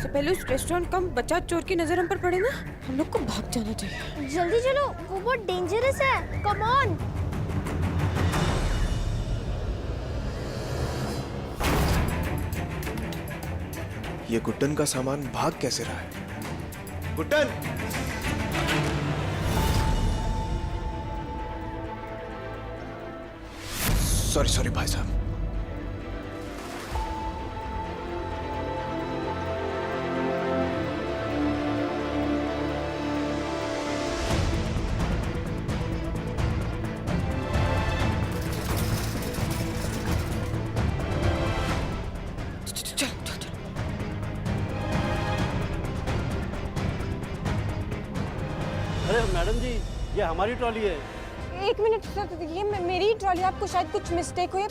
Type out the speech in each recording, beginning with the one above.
उससे पहले उस रेस्टोरेंट का बचा चोर की नजर हम पर पड़े ना, हम लोग को भाग जाना चाहिए। जल्दी चलो, वो बहुत डेंजरस है। Come on. ये गुड्डन का सामान भाग कैसे रहा है? गुड्डन! सॉरी भाई साहब। अरे मैडम जी, ये हमारी ट्रॉली है। एक मिनट सर, ये मेरी ट्रॉली, आपको शायद कुछ मिस्टेक हुई है।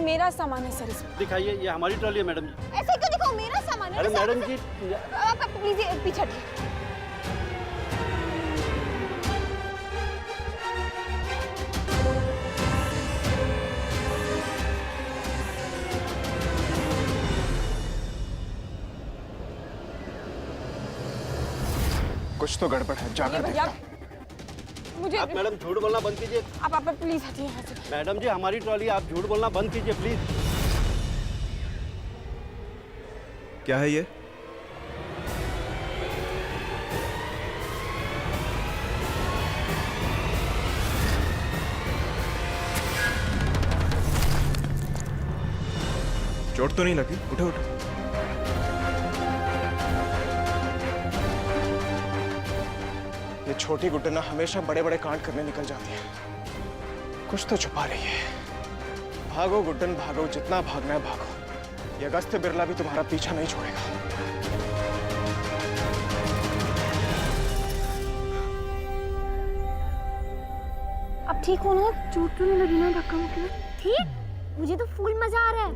मेरा सामान है सर इसमें। दिखाइए, ये हमारी ट्रॉली है मैडम जी। ऐसे क्यों दिखाओ, मेरा सामान है। अरे मैडम जी, आप प्लीज पीछे हटिए। कुछ तो गड़बड़ है, जाकर भैया देखता। मुझे आप मैडम झूठ बोलना बंद कीजिए। आप प्लीज हटिए यहाँ से। मैडम जी, हमारी ट्रॉली है, आप झूठ बोलना बंद कीजिए प्लीज। क्या है ये? चोट तो नहीं लगी? उठो उठो। ये छोटी गुड्डना हमेशा बड़े बड़े कांड करने निकल जाती है। कुछ तो छुपा रही है। भागो गुड्डन भागो, जितना भागना है भागो। ये अगस्त्य बिरला भी तुम्हारा पीछा नहीं छोड़ेगा। अब ठीक हो ना? चोट तो नहीं लगी ना धक्का मुक्की में? ठीक, मुझे तो फुल मजा आ रहा है।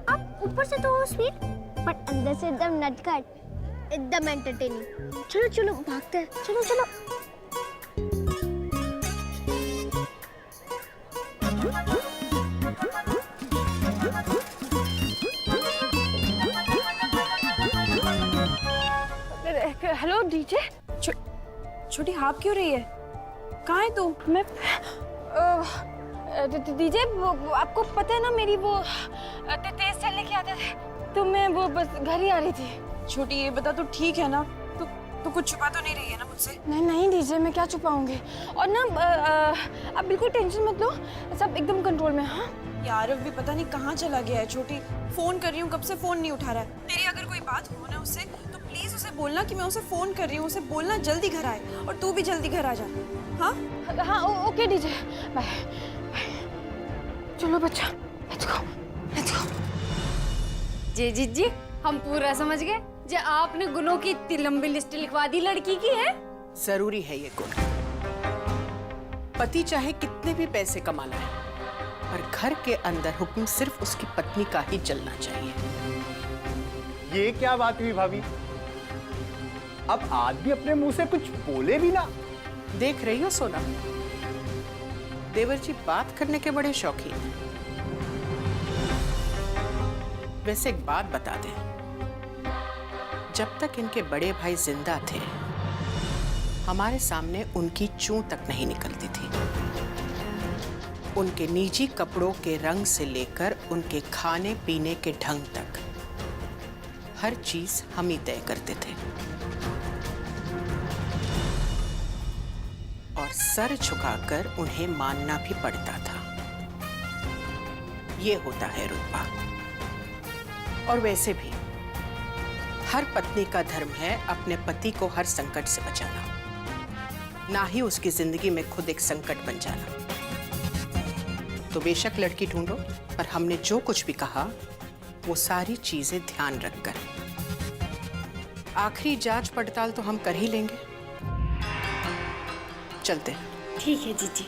अब ऊपर से तो स्वीट, बट अंदर से एकदम नटखट, एकदम एंटरटेनिंग। चलो चलो भागते हैं, चलो चलो। Hello DJ. छोटी हाफ क्यों रही है? कहाँ है तू? मैं डीजे, आपको पता है ना मेरी वो तेज चलने की आदत है, तो मैं वो बस घर ही आ रही थी। छोटी ये बता, तू ठीक है ना? तू कुछ छुपा तो नहीं रही है ना मुझसे? नहीं नहीं डीजे, मैं क्या छुपाऊंगी। और ना आप बिल्कुल टेंशन मत लो, सब एकदम कंट्रोल में। हाँ यार, अभी पता नहीं कहाँ चला गया है। छोटी फोन कर रही हूँ, कब से फोन नहीं उठा रहा है। तेरी अगर कोई बात हो ना उससे, तो प्लीज उसे बोलना कि मैं उसे फोन कर रही हूँ। उसे बोलना जल्दी घर आए, और तू भी जल्दी घर आ जा। हाँ हाँ ओके डीजे, बाय। चलो बच्चा, लेट्स गो लेट्स गो। जी जी जी, हम पूरा समझ गए। जे आपने गुणों की इतनी लंबी लिस्ट लिखवा दी लड़की की है। जरूरी है ये गुण। पति चाहे कितने भी पैसे कमा लाए, पर घर के अंदर हुक्म सिर्फ उसकी पत्नी का ही चलना चाहिए। ये क्या बात हुई भाभी? अब आज भी अपने मुंह से कुछ बोले भी ना। देख रही हो सोना, देवर जी बात करने के बड़े शौकीन हैं। वैसे एक बात बता दें, जब तक इनके बड़े भाई जिंदा थे, हमारे सामने उनकी चूं तक नहीं निकलती थी। उनके निजी कपड़ों के रंग से लेकर उनके खाने पीने के ढंग तक हर चीज हम ही तय करते थे, और सर झुकाकर उन्हें मानना भी पड़ता था। ये होता है रुतबा। और वैसे भी हर पत्नी का धर्म है अपने पति को हर संकट से बचाना, ना ही उसकी जिंदगी में खुद एक संकट बन जाना। तो बेशक लड़की ढूंढो, पर हमने जो कुछ भी कहा वो सारी चीजें ध्यान रखकर। आखिरी जांच पड़ताल तो हम कर ही लेंगे। चलते हैं। ठीक है जीजी।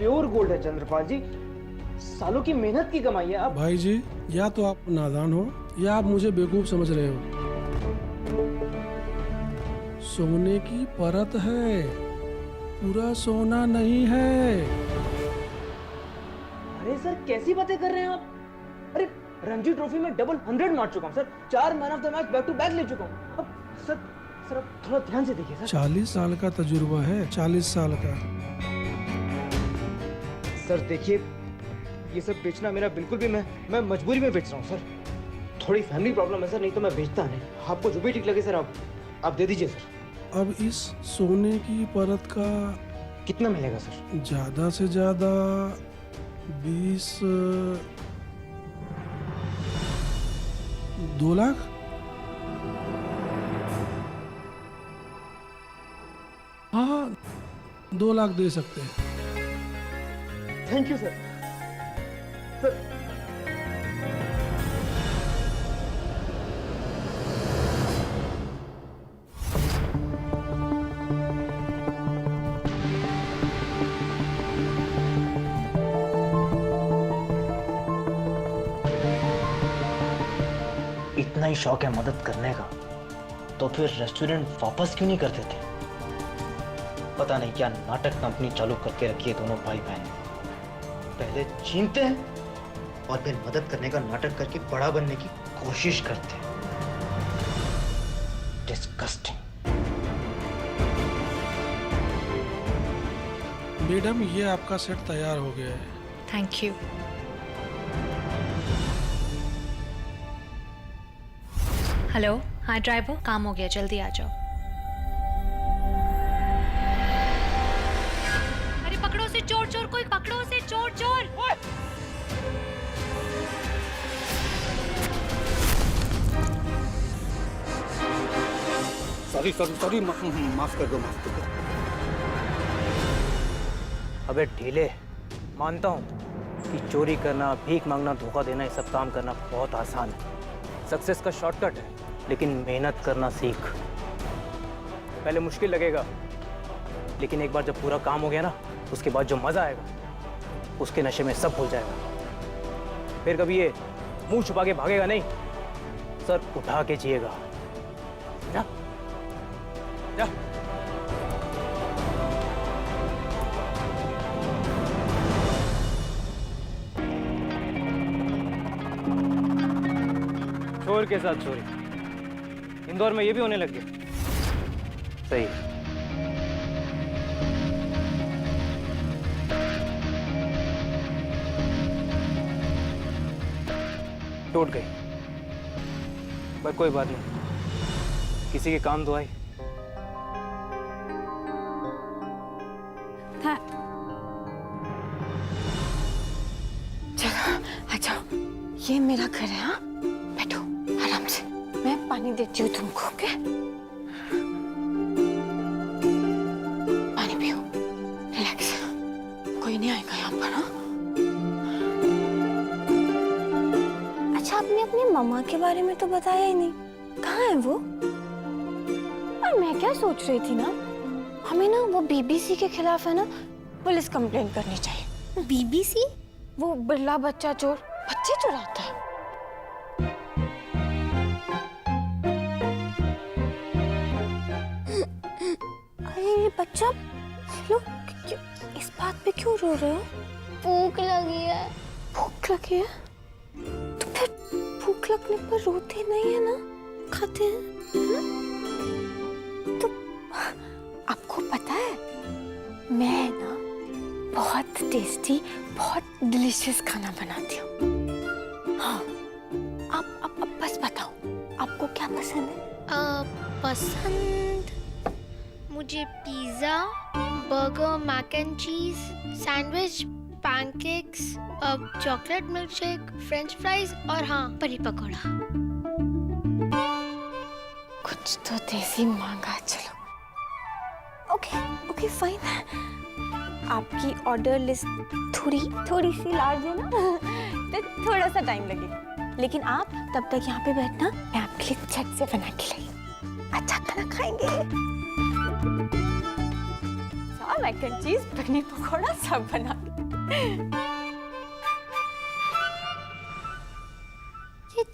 प्योर गोल्ड है चंद्रपाल जी, सालों की मेहनत की कमाई है। आप भाई जी, या तो आप नादान हो या आप मुझे बेवकूफ समझ रहे हो। सोने की परत है, पूरा सोना नहीं है। अरे सर कैसी बातें कर रहे हैं आप? अरे रणजी ट्रॉफी में डबल 100 मार चुका हूँ sir, 4 man of the match back to back ले चुका हूँ। अब सर आप थोड़ा ध्यान से देखिए सर। 40 साल का तजुर्बा है, 40 साल का। सर देखिए, ये सब बेचना मेरा बिल्कुल भी, मैं मजबूरी में बेच रहा हूँ सर। थोड़ी फैमिली प्रॉब्लम है सर, नहीं तो मैं बेचता नहीं। आपको जो भी ठीक लगे सर आप दे दीजिए सर। अब इस सोने की परत का कितना मिलेगा सर? ज्यादा से ज्यादा 2 लाख। हाँ, 2 लाख दे सकते हैं। Thank you sir. सर इतना ही शौक है मदद करने का, तो फिर रेस्टोरेंट वापस क्यों नहीं करते थे? पता नहीं क्या नाटक कंपनी चालू करके रखी है दोनों भाई बहन। पहले छीनते हैं और फिर मदद करने का नाटक करके बड़ा बनने की कोशिश करते हैं। डिस्गस्टिंग। मैडम, ये आपका सेट तैयार हो गया है। Thank you. हेलो, हाँ ड्राइवर, काम हो गया, जल्दी आ जाओ। अरे पकड़ो उसे, चोर चोर, कोई पकड़ो उसे, चोर चोर। सॉरी, माफ कर दो। अबे ढीले, मानता हूँ कि चोरी करना, भीख मांगना, धोखा देना, ये सब काम करना बहुत आसान है। सक्सेस का शॉर्टकट है, लेकिन मेहनत करना सीख। पहले मुश्किल लगेगा, लेकिन एक बार जब पूरा काम हो गया ना, उसके बाद जो मजा आएगा, उसके नशे में सब भूल जाएगा। फिर कभी ये मुंह छुपा के भागेगा नहीं, सर उठा के जिएगा। जा, जा। चोर के साथ चोरी, इंदौर में ये भी होने लग गया। सही। टूट गई, पर कोई बात नहीं, किसी के काम तो आई। हाँ। चलो आ जाओ, ये मेरा घर है। हाँ, बैठो आराम से, मैं पानी देती हूँ तुमको। ओके, पानी पियो, रिलैक्स, कोई नहीं आएगा यहाँ पर। हाँ, अच्छा आपने अपनी मम्मा के बारे में तो बताया ही नहीं, कहाँ है वो? और मैं क्या सोच रही थी ना, हमें ना वो बीबीसी के खिलाफ है ना पुलिस कंप्लेंट करनी चाहिए। बीबीसी? वो बिरला बच्चा चोर बच्चे चुराता है। अरे बच्चा, लो, इस बात पे क्यों रो रहे हो? भूख लगी है। भूख लगी है? तो फिर भूख लगने पर रोते नहीं है ना, खाते हैं ना? तो आपको पता है, मैं ना बहुत टेस्टी, बहुत डिलीशियस खाना बनाती हूँ। हाँ, आप बस बताओ, आपको क्या पसंद है? पसंद मुझे पिज्जा, बर्गर, मैक एंड चीज, sandwich, pancakes, chocolate milk shake, French fries और हाँ पनीर पकौड़ा। कुछ तो देसी मांगा। चलो, ओके फाइन। आपकी ऑर्डर लिस्ट थोड़ी सी लार्ज है ना, तो थोड़ा सा टाइम लगेगा, लेकिन आप तब तक यहाँ पे बैठना, मैं आपके लिए झट से बना के लाई। अच्छा खाना खाएंगे, मैक एंड चीज, पनीर पकौड़ा सब बना के। ये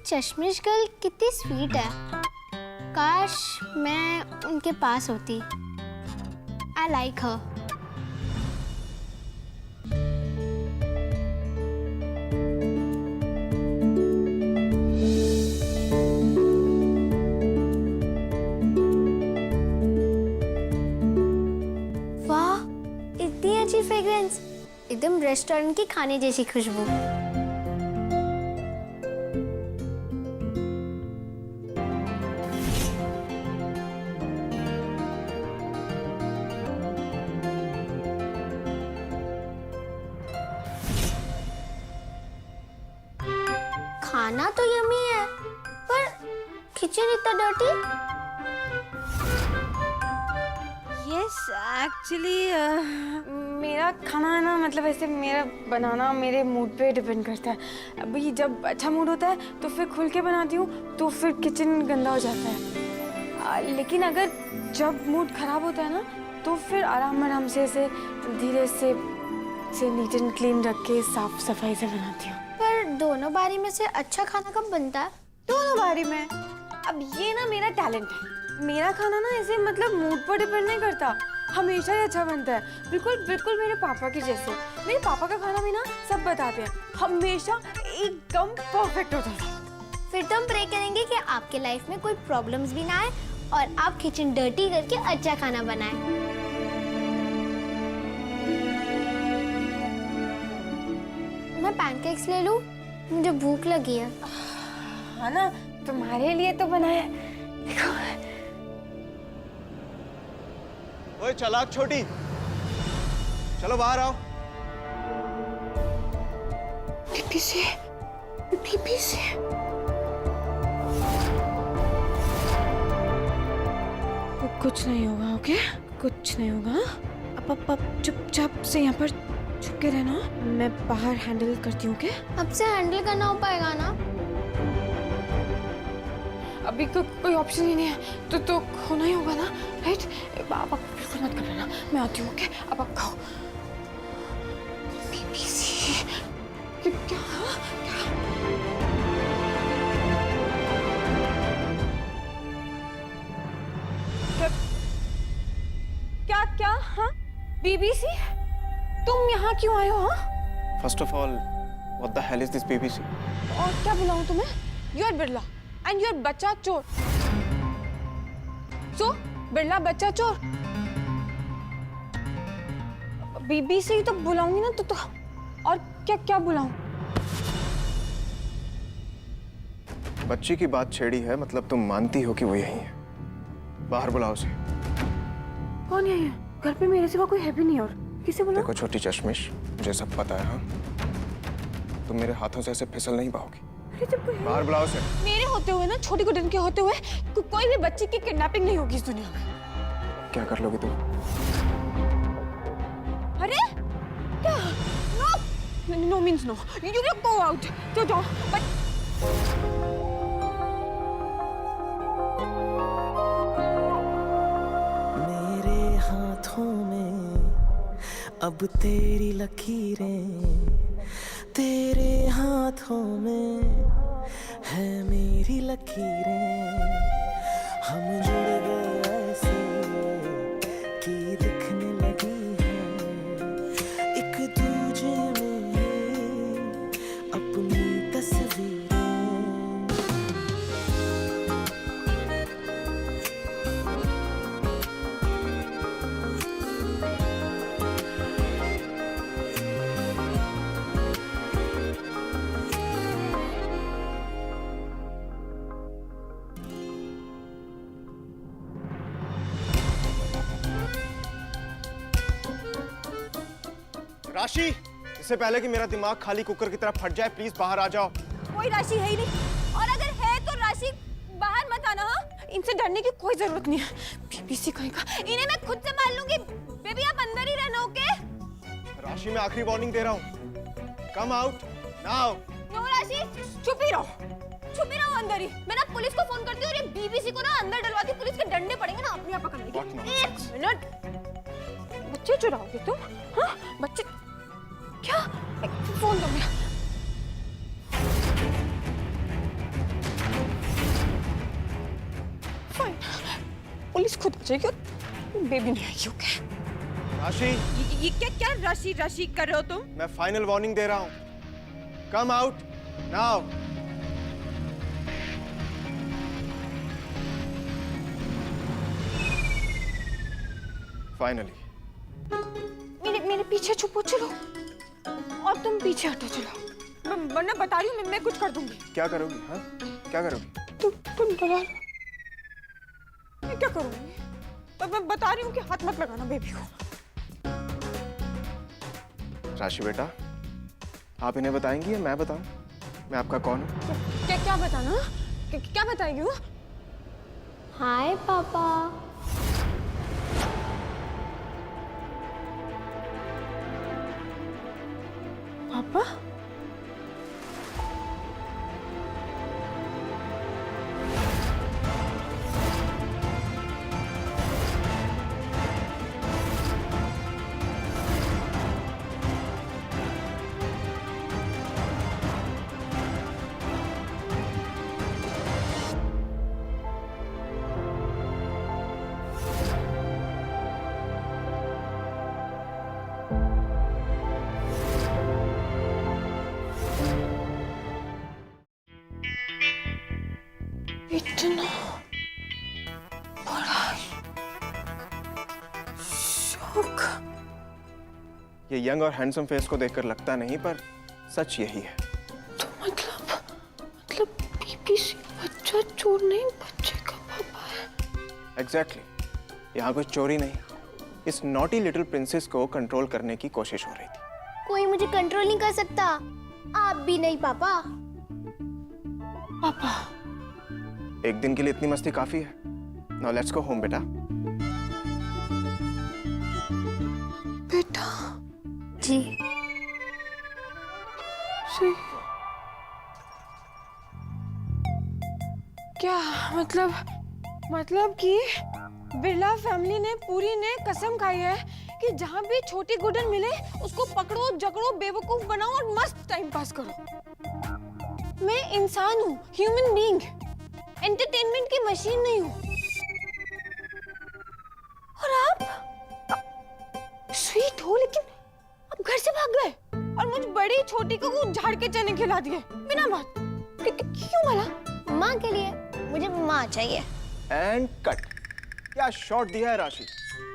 चश्मिश गर्ल कितनी स्वीट है। काश मैं उनके पास होती। आई लाइक हर। वाह, इतनी अच्छी फ्रेग्रेंस, एकदम रेस्टोरेंट की खाने जैसी खुशबू। खाना तो यमी है, पर किचन इतना डर्टी। यस एक्चुअली मेरा खाना है ना, मतलब ऐसे मेरा बनाना मेरे मूड पे डिपेंड करता है। अभी जब अच्छा मूड होता है तो फिर खुल के बनाती हूँ, तो फिर किचन गंदा हो जाता है। लेकिन अगर जब मूड खराब होता है ना, तो फिर आराम आराम से ऐसे धीरे से नीट एंड क्लीन रख के साफ सफाई से बनाती हूँ। पर दोनों बारी में से अच्छा खाना कब बनता है? दोनों बारी में। अब ये ना मेरा टैलेंट है। मेरा खाना ना ऐसे मतलब मूड पर डिपेंड नहीं करता, हमेशा ही अच्छा बनता है। बिल्कुल बिल्कुल मेरे पापा के जैसे। मेरे पापा का खाना भी ना सब बताते हैं, हमेशा एकदम परफेक्ट होता था। फिर तो हम प्रे करेंगे कि आपके लाइफ में कोई प्रॉब्लम्स भी ना आए और आप किचन डर्टी करके अच्छा खाना बनाएं। मैं पैनकेक्स ले लूं? मुझे भूख लगी है। हाँ ना, तुम्हारे लिए तो बनाया। देखो। ओए चालाक छोटी, चलो बाहर आओ। बीबी से, बीबी से। कुछ नहीं होगा, ओके? कुछ नहीं होगा। अब चुपचाप से यहाँ पर छुप के रहना, मैं बाहर हैंडल करती हूँ। क्या अब से हैंडल करना हो पाएगा ना? अभी कोई ऑप्शन ही नहीं है, तो होना ही होगा ना, राइट? आप बिल्कुल मत करना, मैं आती हूँ। क्या अब आप खाओ। क्या क्या? हाँ बीबीसी, तुम यहाँ क्यों आए हो? हाँ, first of all what the hell is this BBC? और क्या बुलाऊं तुम्हें? You are Birla and you are बच्चा चोर। सो बिरला बच्चा चोर। बीबीसी तो बुलाऊंगी ना, तो और क्या क्या बुलाऊं? बच्ची की बात छेड़ी है, मतलब तुम मानती हो कि वो यही है। बाहर बुलाओ उसे। कौन है ये? घर पे मेरे सिवा कोई है भी नहीं, और किसे बुलाऊं? देखो छोटी चश्मिश, मुझे सब पता है। हाँ, तुम मेरे हाथों से ऐसे फिसल नहीं पाओगी। बाहर बुलाओ उसे। मेरे होते हुए ना, छोटी गुड्डन के होते हुए कोई भी बच्ची की किडनैपिंग नहीं होगी इस दुनिया में। क्या कर लोगी तुम? अरे क्या? No no means no. You go out. तो जाओ। मेरे हाथों में अब तेरी लकीरें, तेरे हाथों में है मेरी लकीरें। हम जुड़ गए ऐसे कि दिखने लगी है एक दूजे में अपनी तस्वीरें। राशि, इससे पहले कि मेरा दिमाग खाली कुकर की तरह फट जाए, प्लीज बाहर आ जाओ। कोई राशि है ही नहीं, और अगर है तो राशि बाहर मत आना। हाँ, इनसे डरने की कोई जरूरत नहीं है। बीबीसी कहेगा, इन्हें मैं खुद संभाल लूंगी। बेबी आप अंदर ही रहना, ओके? राशि, मैं आखिरी वार्निंग दे रहा हूँ। Come out now. नो राशि, चुप ही रहो, चुप ही रहो अंदर ही। मैं ना पुलिस को फोन करती हूँ और ये बीबीसी को ना अंदर डलवाती। पुलिस के डंडे पड़ेंगे ना अपने आप पकड़ने के। एक मिनट, बच्चे चुराओगे तुम? हाँ बच्चे, क्या? फोन दो मेरा। फाइन, पुलिस खुद आ जाएगी और बेबी नहीं आएगी। ओके? राशि, ये क्या क्या राशि राशि कर रहे हो तुम? मैं फाइनल वार्निंग दे रहा हूं। Come out now. फाइनली। मेरे पीछे छुपो, चलो। और तुम पीछे हटो, चलो। वरना बता रही हूँ मैं कुछ कर दूंगी। क्या करोगी? हाँ, क्या करोगी? तुम डरा रहे हो। मैं क्या करूंगी? पर मैं बता रही हूँ कि हाथ मत लगाना बेबी को। राशि बेटा, आप इन्हें बताएंगी या मैं बताऊं? मैं आपका कौन हूं? क्या बताना? क्या बताएगी वो? हाय पापा। पापा? इतना बड़ा शौक। ये यंग और हैंडसम फेस को देखकर लगता नहीं, पर सच यही है। तो मतलब बीबी से बच्चा चोर नहीं, बच्चे का पापा है। एग्जैक्टली। यहाँ कुछ चोरी नहीं, इस नॉटी लिटिल प्रिंसेस को कंट्रोल करने की कोशिश हो रही थी। कोई मुझे कंट्रोल नहीं कर सकता, आप भी नहीं पापा। पापा, एक दिन के लिए इतनी मस्ती काफी है। नाउ लेट्स गो होम बेटा। बेटा जी। जी। क्या मतलब कि बिरला फैमिली ने पूरी ने कसम खाई है कि जहां भी छोटी गुड्डन मिले उसको पकड़ो, जकड़ो, बेवकूफ बनाओ और मस्त टाइम पास करो। मैं इंसान हूँ, ह्यूमन बीइंग, एंटरटेनमेंट की मशीन नहीं हूँ। और आप स्वीट हो लेकिन आप घर से भाग गए और मुझ बड़ी छोटी को झाड़ के चने खिला दिए बिना बात। क्यों भला? माँ के लिए, मुझे माँ चाहिए। And cut. क्या शॉट दिया है राशि,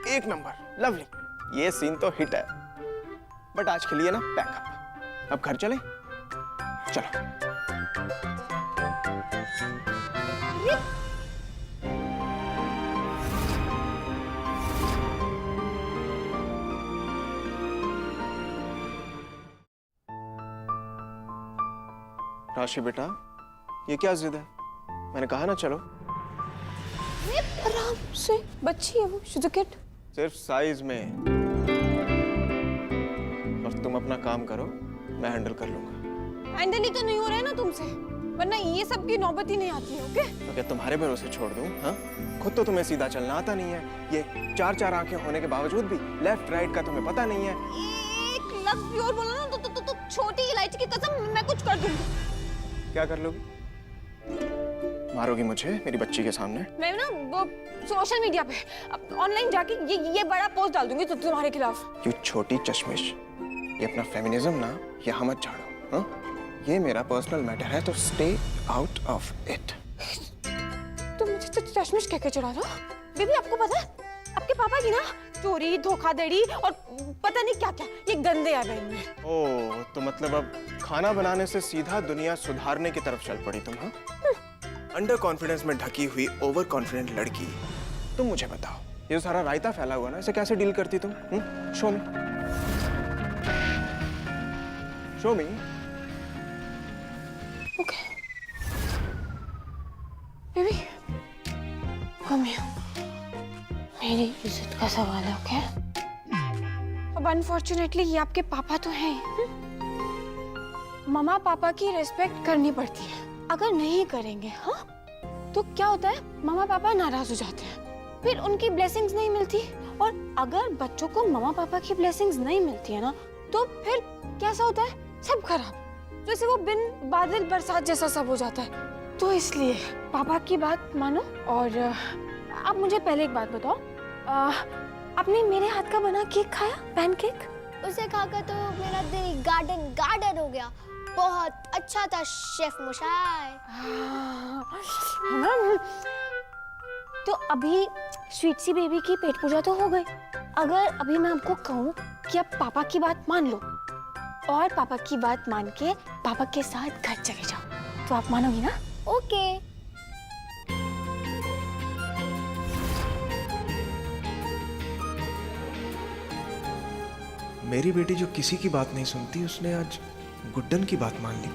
एक नंबर, लवली। ये सीन तो हिट है, बट आज के लिए ना पैकअप। अब घर चलें? चलो। राशि बेटा, ये क्या जिद है? मैंने कहा ना चलो। आराम से, बच्ची है वो, she's a kid। सिर्फ साइज में। और तुम अपना काम करो, मैं हैंडल कर लूंगा। हैंडल ही तो नहीं हो रहा है ना तुमसे, वरना ये सब की नौबत ही नहीं आती है। ओके? तो क्या तुम्हारे भरोसे छोड़ दूं? हाँ, खुद तो तुम्हें सीधा चलना आता नहीं है। ये चार आंखें होने के बावजूद भी लेफ्ट राइट का तुम्हें पता नहीं है। एक लफ्ज और बोला ना तो छोटी इलायची की कसम मैं कुछ कर दूंगी। क्या कर लोगी? मारोगी मुझे मेरी बच्ची के सामने? मैं ना वो सोशल मीडिया पे ऑनलाइन जाके ये बड़ा पोस्ट डाल दूंगी तो तुम्हारे खिलाफ। यू छोटी चश्मिश, ये अपना फेमिनिज्म ना यहाँ मत झाड़ो। हाँ, ये मेरा पर्सनल मैटर है, तो स्टे आउट ऑफ इट। तुम मुझे तो चश्मिश कह के चढ़ा रहे हो? बेबी, आपको पता है आपके पापा की ना चोरी, धोखाधड़ी और पता नहीं क्या क्या ये गंदे आ गए इनमें। ओह, तो मतलब अब खाना बनाने से सीधा दुनिया सुधारने की तरफ चल पड़ी तुम? हाँ, अंडर कॉन्फिडेंस में ढकी हुई ओवर कॉन्फिडेंट लड़की। तुम मुझे बताओ, ये सारा रायता फैला हुआ ना, इसे कैसे डील करती तुम? शो मी, शो मी। ओके बेबी, मेरी इज्जत का सवाल है। ओके? अब अनफॉर्चुनेटली ये आपके पापा तो हैं। मम्मा पापा की रिस्पेक्ट करनी पड़ती है। अगर नहीं करेंगे हाँ तो क्या होता है, मम्मा पापा नाराज हो जाते हैं, फिर उनकी ब्लेसिंग्स नहीं मिलती। और अगर बच्चों को मम्मा पापा की ब्लेसिंग्स नहीं मिलती है ना तो फिर कैसा होता है, सब खराब, जैसे वो बिन बादल बरसात जैसा सब हो जाता है। तो इसलिए पापा की बात मानो। और आप मुझे पहले एक बात बताओ, आपने मेरे हाथ का बना केक खाया, पैनकेक? उसे खाकर तो मेरा दिल गार्डन गार्डन हो गया। बहुत अच्छा था शेफ मुशाय। तो अभी स्वीट सी बेबी की पेट पूजा तो हो गई। अगर अभी मैं आपको कहूँ कि आप पापा की बात मान लो और पापा की बात मान के पापा के साथ घर चले जाओ, तो आप मानोगी ना? ओके। मेरी बेटी जो किसी की बात नहीं सुनती, उसने आज गुड्डन की बात मान ली।